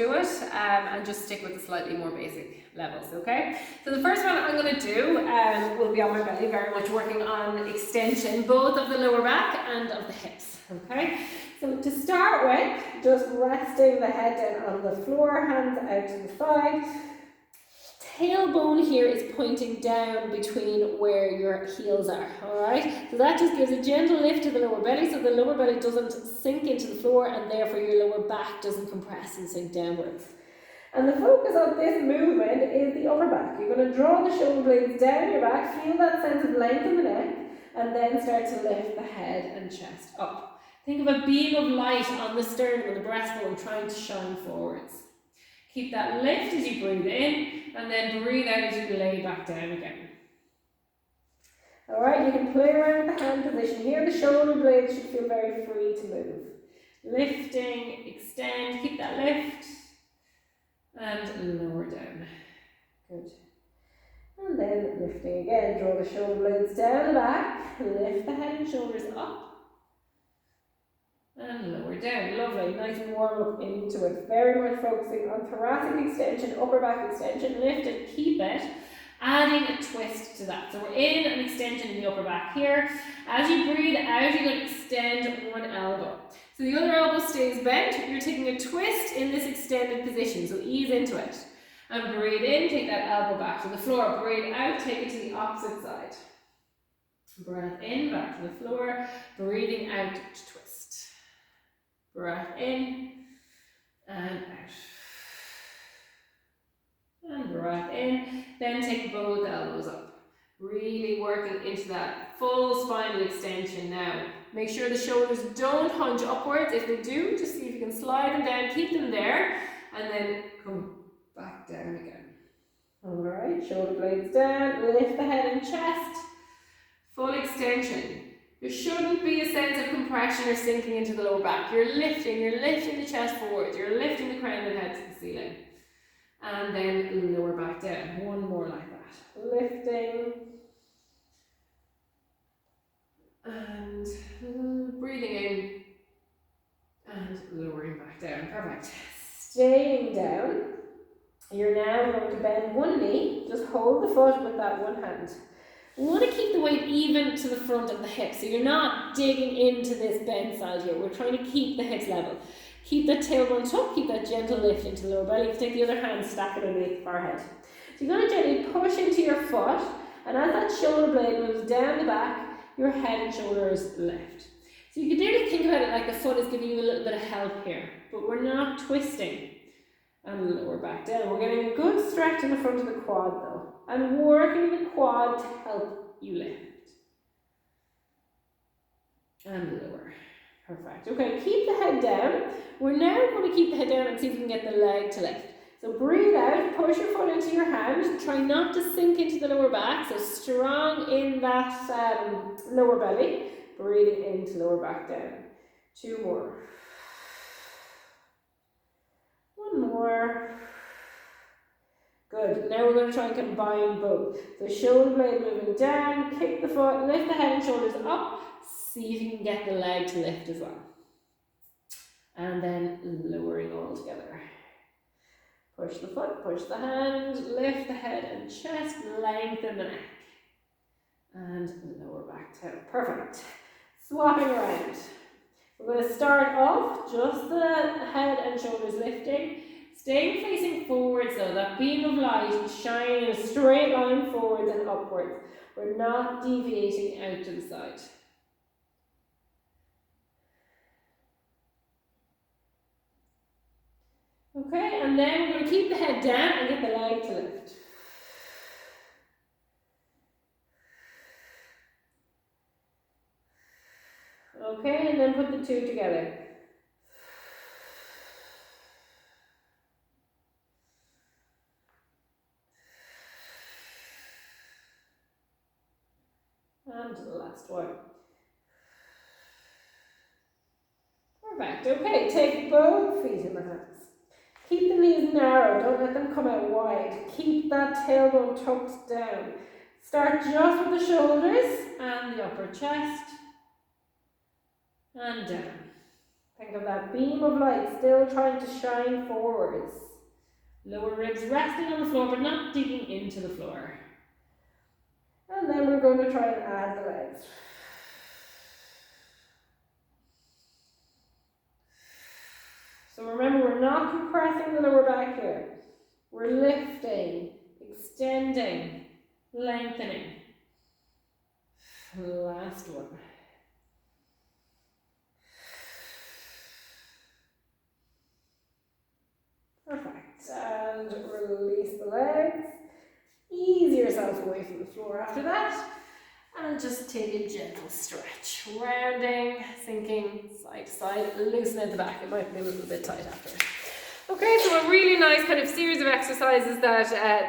do it and just stick with the slightly more basic levels, okay? So the first one I'm going to do will be on my belly, very much working on extension, both of the lower back and of the hips, okay? So to start with, just resting the head down on the floor, hands out to the side. Tailbone here is pointing down between where your heels are, alright? So that just gives a gentle lift to the lower belly so the lower belly doesn't sink into the floor and therefore your lower back doesn't compress and sink downwards. And the focus of this movement is the upper back. You're going to draw the shoulder blades down your back, feel that sense of length in the neck, and then start to lift the head and chest up. Think of a beam of light on the sternum and the breastbone trying to shine forwards. Keep that lift as you breathe in, and then breathe out as you lay back down again. Alright, you can play around with the hand position here. The shoulder blades should feel very free to move. Lifting, extend, keep that lift, and lower down. Good. And then lifting again, draw the shoulder blades down the back, lift the head and shoulders up. And lower down, lovely, nice warm up into it. Very much focusing on thoracic extension, upper back extension, lift and keep it. Adding a twist to that. So we're in an extension in the upper back here. As you breathe out, you're going to extend one elbow. So the other elbow stays bent. You're taking a twist in this extended position, so ease into it. And breathe in, take that elbow back to the floor. Breathe out, take it to the opposite side. Breath in, back to the floor. Breathing out to twist. Breath in and out. And breath in. Then take both elbows up. Really working into that full spinal extension now. Make sure the shoulders don't hunch upwards. If they do, just see if you can slide them down, keep them there, and then come back down again. Alright, shoulder blades down, lift the head and chest. Full extension. There shouldn't be a sense of compression or sinking into the lower back. You're lifting the chest forward. You're lifting the crown of the head to the ceiling. And then lower back down. One more like that. Lifting. And breathing in. And lowering back down. Perfect. Staying down. You're now going to bend one knee. Just hold the foot with that one hand. We want to keep the weight even to the front of the hips, so you're not digging into this bend side here. We're trying to keep the hips level. Keep that tailbone tucked, keep that gentle lift into the lower belly. You take the other hand, stack it underneath the forehead. So you're going to gently push into your foot, and as that shoulder blade moves down the back, your head and shoulders lift. So you can nearly think about it like the foot is giving you a little bit of help here, but we're not twisting. And lower back down. We're getting a good stretch in the front of the quad though, and working the quad to help you lift. And lower. Perfect. Okay, keep the head down. We're now going to keep the head down and see if we can get the leg to lift. So breathe out, push your foot into your hand. Try not to sink into the lower back, so strong in that lower belly. Breathing into lower back down. Two more. One more. Good. Now we're going to try and combine both. So shoulder blade moving down, kick the foot, lift the head and shoulders up. See if you can get the leg to lift as well. And then lowering all together. Push the foot, push the hand, lift the head and chest, lengthen the neck. And lower back down. Perfect. Swapping around. We're going to start off just the head and shoulders lifting. Staying facing forwards though, that beam of light shining in a straight line forwards and upwards. We're not deviating out to the side. Okay, and then we're going to keep the head down and get the leg to lift. Okay, and then put the two together. And the last one. Perfect. Okay, take both feet in the hands. Keep the knees narrow, don't let them come out wide. Keep that tailbone tucked down. Start just with the shoulders and the upper chest. And down. Think of that beam of light still trying to shine forwards. Lower ribs resting on the floor but not digging into the floor. And then we're going to try and add the legs. So remember, we're not compressing the lower back here. We're lifting, extending, lengthening. Last one. Perfect. And release the legs. Ease yourself away from the floor after that. And just take a gentle stretch. Rounding, sinking side to side. Loosen at the back. It might be a little bit tight after. Okay, so a really nice kind of series of exercises that